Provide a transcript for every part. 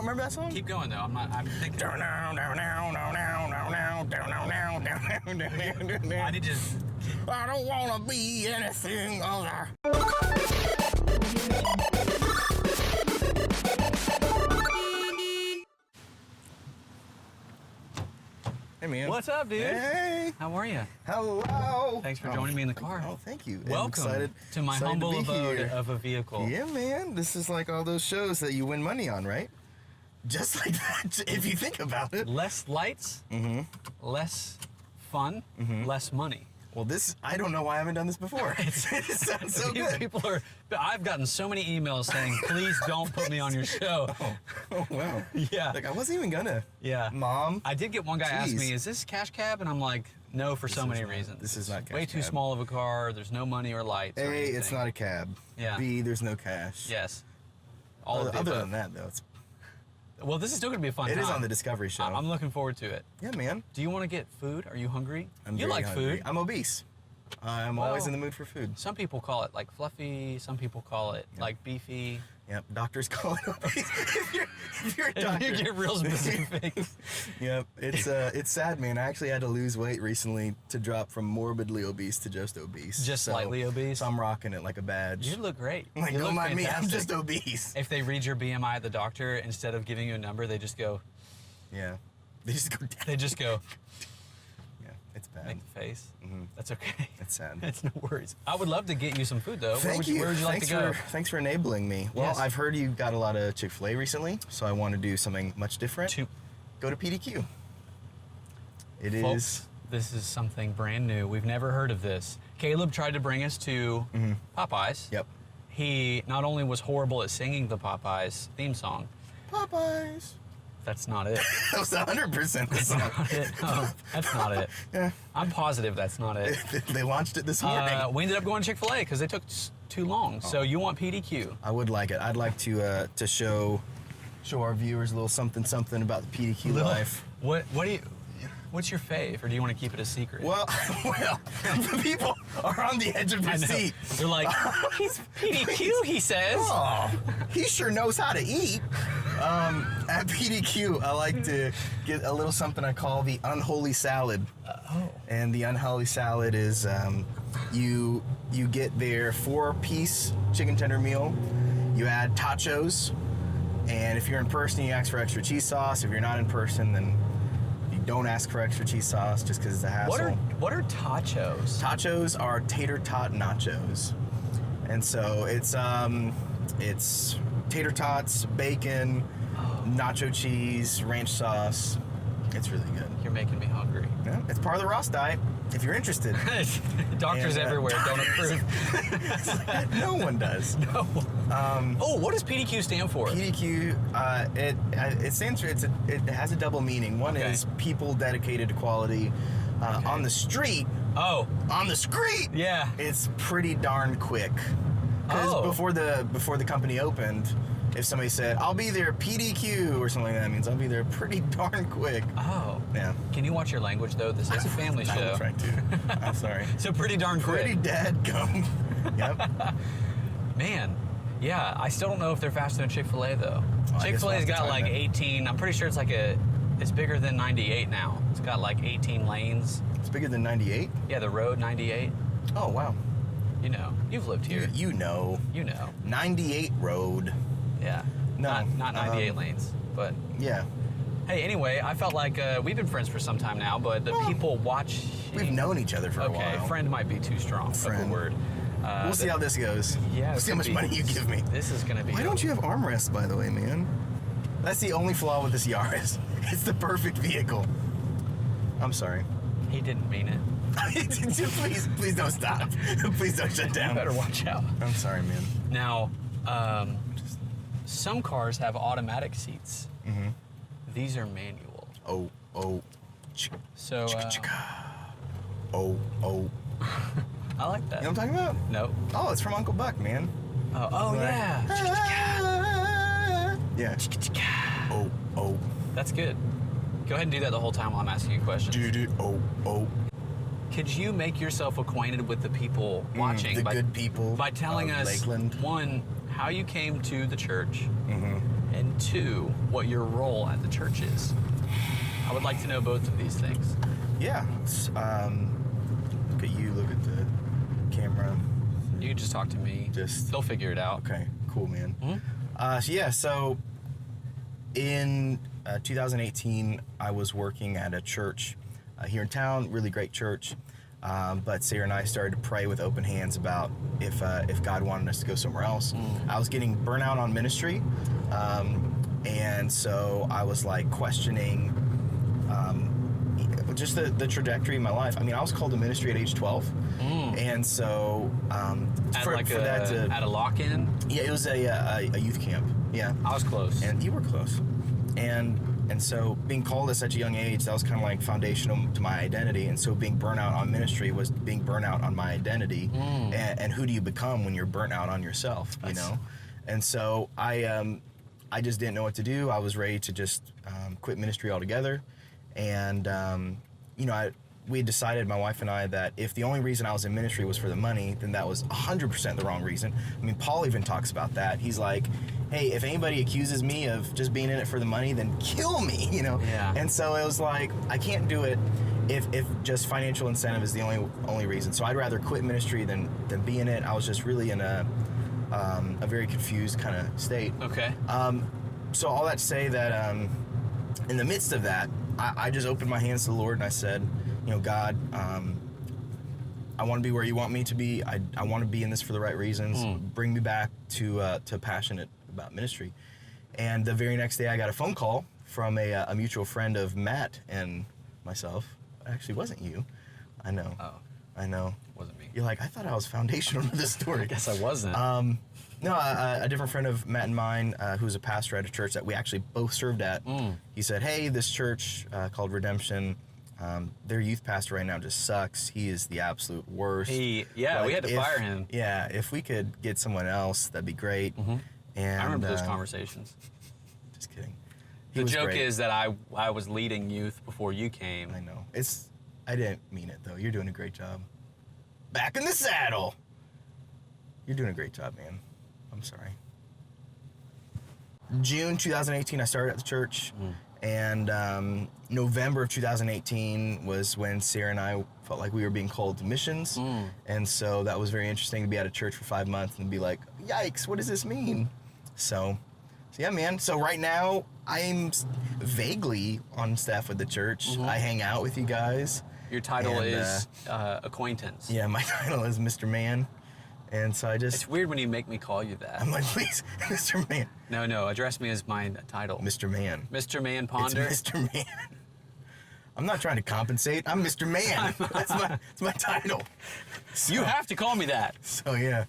don't remember that song? Keep going though. I'm thinking. I need to. I don't want to be anything other. Hey, man. What's up, dude? Hey. How are you? Hello. Thanks for joining me in the car. Oh, thank you. Welcome to my humble abode of a vehicle. Yeah, man. This is like all those shows that you win money on, right? Just like that, if you think about it. Less lights, less fun, less money. Well, I don't know why I haven't done this before. It sounds so good. I've gotten so many emails saying, please don't put me on your show. Oh wow. Yeah. Like, I wasn't even gonna. Yeah. Mom. I did get one guy ask me, is this cash cab? And I'm like, no, for so many reasons. This is not cash way too cab. small of a car. There's no money or lights. A, or anything. it's not a cab. Yeah. B, there's no cash. Yes. All of the Other above. than that, though, it's... Well, this is still going to be a fun time. It is on the Discovery Show. I'm looking forward to it. Yeah, man. Do you want to get food? Are you hungry? I'm you very like hungry. food. I'm obese. I'm always in the mood for food. Some people call it like fluffy. Some people call it like beefy. Yep, doctors call it obese. if you're a doctor. You get real specific. Yep, it's sad, man. I actually had to lose weight recently to drop from morbidly obese to just obese. Just slightly obese? So I'm rocking it like a badge. You look great. Like, you don't look mind me, I'm fantastic. just obese. If they read your BMI at the doctor, instead of giving you a number, they just go, Yeah, they just go down. they just go, Yeah, it's bad. make the face. That's okay. It's sad. It's no worries. I would love to get you some food, though. Where would you like to go? Thanks for enabling me. Well, Yes. I've heard you got a lot of Chick-fil-A recently, so I want to do something much different. Go to PDQ. Folks, this is something brand new. We've never heard of this. Caleb tried to bring us to Popeyes. Yep. He not only was horrible at singing the Popeyes theme song. Popeyes. That's not it. That was 100% the That's song. not it. No, that's not it. Yeah. I'm positive that's not it. They launched it this morning. We ended up going to Chick-fil-A because they took too long. So you want PDQ? I would like it. I'd like to show our viewers a little something about the PDQ life. What's your fave, or do you want to keep it a secret? Well, the people are on the edge of their seat. They're like, he's PDQ, he says. Oh, he sure knows how to eat. At PDQ, I like to get a little something I call the unholy salad. And the unholy salad is you get their 4-piece chicken tender meal. You add tachos, and if you're in person, you ask for extra cheese sauce. If you're not in person, then you don't ask for extra cheese sauce just because it's a hassle. What are tachos? Tachos are tater tot nachos, and so it's tater tots, bacon, nacho cheese, ranch sauce. It's really good. You're making me hungry. Yeah, it's part of the Ross diet. If you're interested. Doctors everywhere don't approve. No one does. No. What does PDQ stand for? PDQ, it stands for, it has a double meaning. One is people dedicated to quality. On the street. Oh. On the street. Yeah. It's pretty darn quick. Because before the company opened, if somebody said, I'll be there PDQ or something like that, means I'll be there pretty darn quick. Oh. Yeah. Can you watch your language, though? This is a family show. I'm trying to. I'm sorry. So pretty darn quick. Pretty dadgum. Yep. Man. Yeah, I still don't know if they're faster than Chick-fil-A, though. Chick-fil-A's got like 18. I'm pretty sure it's like it's bigger than 98 now. It's got like 18 lanes. It's bigger than 98? Yeah, the road 98. Oh, wow. You know, you've lived here. You know. 98 road. Yeah. No. Not 98 lanes, but. Yeah. Hey, anyway, I felt like we've been friends for some time now, but the people watch. We've known each other for a while. Okay, friend might be too strong of a word. We'll see how this goes. Yeah. We'll see how much money you give me. This is going to be. Why don't you have armrests, by the way, man? That's the only flaw with this Yaris. It's the perfect vehicle. I'm sorry. He didn't mean it. Please don't stop. Please don't shut down. You better watch out. I'm sorry, man. Now, some cars have automatic seats. Mm-hmm. These are manual. Oh. So. Oh. I like that. You know what I'm talking about? No. Oh, it's from Uncle Buck, man. Oh yeah. Yeah. Oh. That's good. Go ahead and do that the whole time while I'm asking you questions. Oh. Could you make yourself acquainted with the people watching? The good people by telling us, Lakeland. one, how you came to the church, and 2, what your role at the church is. I would like to know both of these things. Yeah. Look at you. Look at the camera. You can just talk to me. They'll figure it out. Okay. Cool, man. Mm-hmm. So in 2018, I was working at a church here in town. Really great church. But Sarah and I started to pray with open hands about if God wanted us to go somewhere else. I was getting burnout on ministry, and so I was like questioning just the trajectory of my life. I mean, I was called to ministry at age 12, and so at a lock-in. Yeah, it was a youth camp. Yeah, I was close, and you were close, and so being called at such a young age, that was kind of like foundational to my identity. And so being burnt out on ministry was being burnt out on my identity. And who do you become when you're burnt out on yourself, you know? And so I just didn't know what to do. I was ready to just quit ministry altogether. And, we had decided, my wife and I, that if the only reason I was in ministry was for the money, then that was 100% the wrong reason. I mean, Paul even talks about that. He's like, hey, if anybody accuses me of just being in it for the money, then kill me, you know? Yeah. And so it was like, I can't do it if just financial incentive is the only reason. So I'd rather quit ministry than be in it. I was just really in a very confused kind of state. Okay. So all that to say that in the midst of that, I just opened my hands to the Lord and I said, God, I want to be where you want me to be. I want to be in this for the right reasons. Bring me back to passionate about ministry. And the very next day, I got a phone call from a mutual friend of Matt and myself. It actually wasn't you. I know. Oh. I know. Wasn't me. You're like, I thought I was foundational to this story. I guess I wasn't. No, a different friend of Matt and mine, who's a pastor at a church that we actually both served at. He said, hey, this church called Redemption, their youth pastor right now just sucks. He is the absolute worst. We had to fire him. Yeah, if we could get someone else, that'd be great. And I remember those conversations. Just kidding. The joke is that I was leading youth before you came. I know. I didn't mean it, though. You're doing a great job. Back in the saddle. You're doing a great job, man. I'm sorry. June 2018, I started at the church. And November of 2018 was when Sarah and I felt like we were being called to missions. And so that was very interesting to be at a church for 5 months and be like, yikes, what does this mean? So yeah, man. So right now, I'm vaguely on staff with the church. I hang out with you guys. Your title is acquaintance. Yeah, my title is Mr. Man. And so It's weird when you make me call you that. I'm like, please, Mr. Man. No, address me as my title. Mr. Man. Mr. Man Ponder. It's Mr. Man. I'm not trying to compensate. I'm Mr. Man. That's my title. So, you have to call me that. So yeah,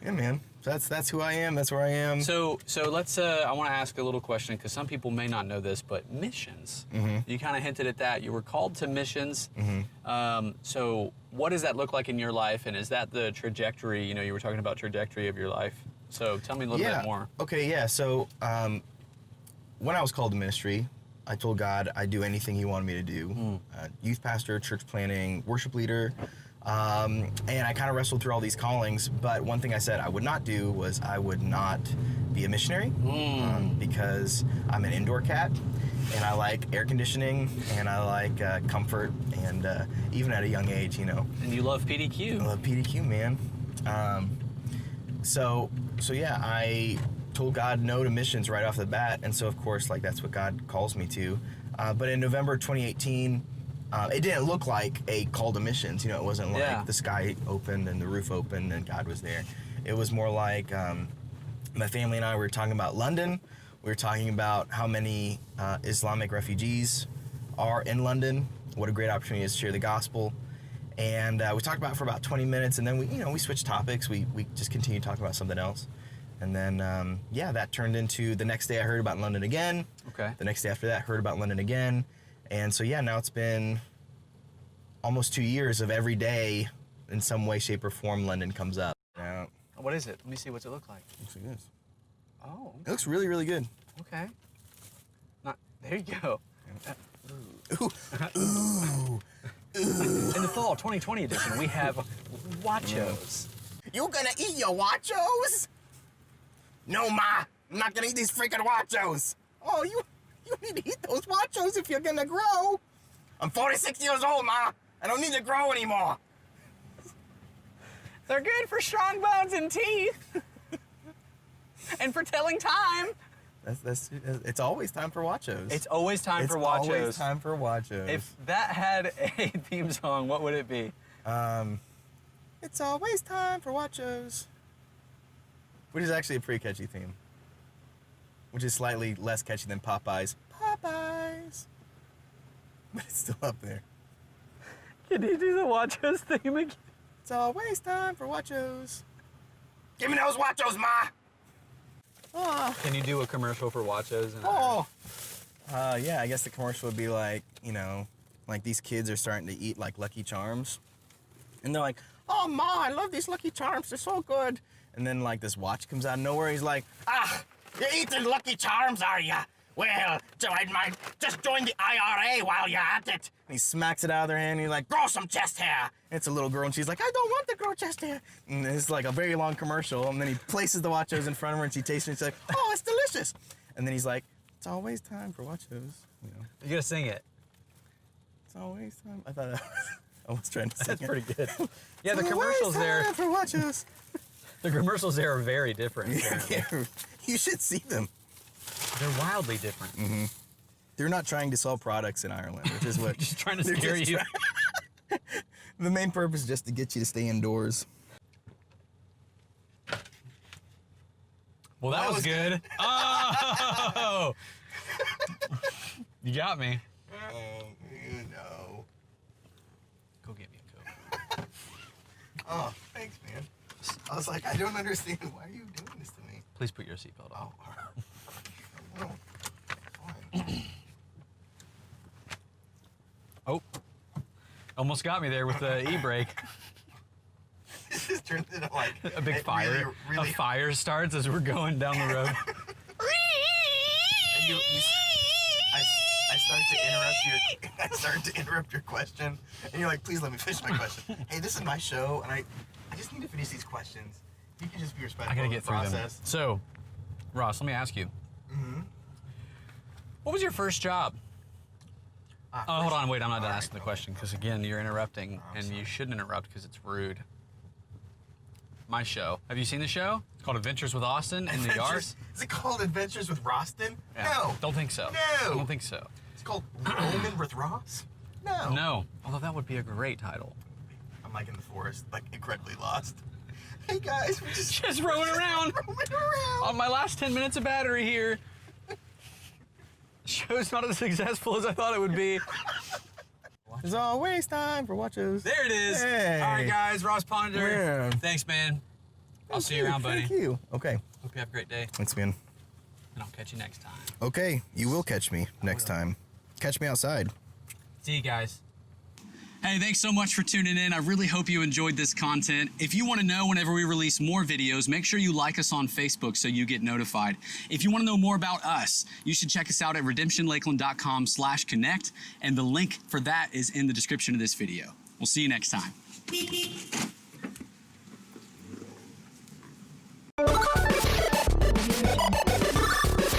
man. That's who I am. That's where I am. So let's. I want to ask a little question because some people may not know this, but missions. You kind of hinted at that. You were called to missions. So what does that look like in your life, and is that the trajectory? You were talking about trajectory of your life. So tell me a little bit more. Okay. Yeah. So when I was called to ministry, I told God I'd do anything He wanted me to do. Youth pastor, church planning, worship leader. And I kind of wrestled through all these callings, but one thing I said I would not do was I would not be a missionary because I'm an indoor cat and I like air conditioning and I like comfort and even at a young age, And you love PDQ. I love PDQ, man. So yeah, I told God no to missions right off the bat, and so of course, that's what God calls me to. But in November 2018, it didn't look like a call to missions. It wasn't like the sky opened and the roof opened and God was there. It was more like my family and I were talking about London. We were talking about how many Islamic refugees are in London. What a great opportunity is to share the gospel. And we talked about it for about 20 minutes, and then we switched topics. We just continued talking about something else. And then, that turned into the next day I heard about London again. Okay. The next day after that, heard about London again. And so, now it's been almost 2 years of every day, in some way, shape, or form, London comes up. Yeah. What is it? Let me see what's it look like. Looks like this. Oh. It looks really, really good. Okay. There you go. Ooh. Ooh. In the fall 2020 edition, we have Wachos. You gonna eat your Wachos? No, ma. I'm not gonna eat these freaking Wachos. Oh, you need to eat those Wachos if you're gonna grow. I'm 46 years old, Ma. I don't need to grow anymore. They're good for strong bones and teeth. And for telling time. It's always time for Wachos. It's always time for Wachos. It's always time for Wachos. If that had a theme song, what would it be? It's always time for Wachos. Which is actually a pretty catchy theme. Which is slightly less catchy than Popeyes. Popeyes. But it's still up there. Can you do the Wachos theme again? It's always time for Wachos. Give me those Wachos, Ma! Oh. Can you do a commercial for Wachos? Yeah, I guess the commercial would be like, you know, like these kids are starting to eat like Lucky Charms. And they're like, oh, Ma, I love these Lucky Charms. They're so good. And then like this watch comes out of nowhere. He's like, you're eating Lucky Charms, are ya? Well, so I might just join the IRA while you're at it. And he smacks it out of their hand and he's like, grow some chest hair. And it's a little girl and she's like, I don't want to grow chest hair. And it's like a very long commercial. And then he places the Wachos in front of her and she tastes it and she's like, oh, it's delicious. And then he's like, it's always time for Wachos. You know. You gotta sing it. It's always time. I thought I was trying to sing That's it. pretty good. Yeah, the commercials there. For Wachos. The commercials there are very different. Yeah, you should see them. They're wildly different. Mm-hmm. They're not trying to sell products in Ireland, which is what. Just trying to scare you. The main purpose is just to get you to stay indoors. Well, that was good. Oh! You got me. Oh, you know. Go get me a Coke. Oh, thanks, man. I was like, I don't understand. Why are you doing this to me? Please put your seatbelt on. Oh, fine. Oh. Almost got me there with the e-brake. This just turned into like A big fire. Really, A fire starts as we're going down the road. And I start to interrupt your question, and you're like, please let me finish my question. Hey, this is my show, and I just need to finish these questions. You can just be respectful. I gotta of get the through them. process. So, Ross, let me ask you. Mm-hmm. What was your first job? Hold on, wait, I'm not done asking the question, because again, you're interrupting, and you shouldn't interrupt because it's rude. My show. Have you seen the show? It's called Adventures with Austin in New York. Is it called Adventures with Roston? Yeah. No. Don't think so. No. I don't think so. It's called Roman with Ross? No. No. Although that would be a great title. I'm like in the forest, like incredibly lost. Hey guys, we're Just roaming around. roaming around. On my last 10 minutes of battery here. Show's not as successful as I thought it would be. There's always time for Wachos. There it is. Hey. All right, guys. Ross Ponder. Yeah. Thanks, man. I'll see you around, buddy. Thank you. Okay. Hope you have a great day. Thanks, man. And I'll catch you next time. Okay, you will catch me next time. Catch me outside. See you guys. Hey, thanks so much for tuning in. I really hope you enjoyed this content. If you want to know whenever we release more videos, make sure you like us on Facebook so you get notified. If you want to know more about us, you should check us out at redemptionlakeland.com/connect, and the link for that is in the description of this video. We'll see you next time.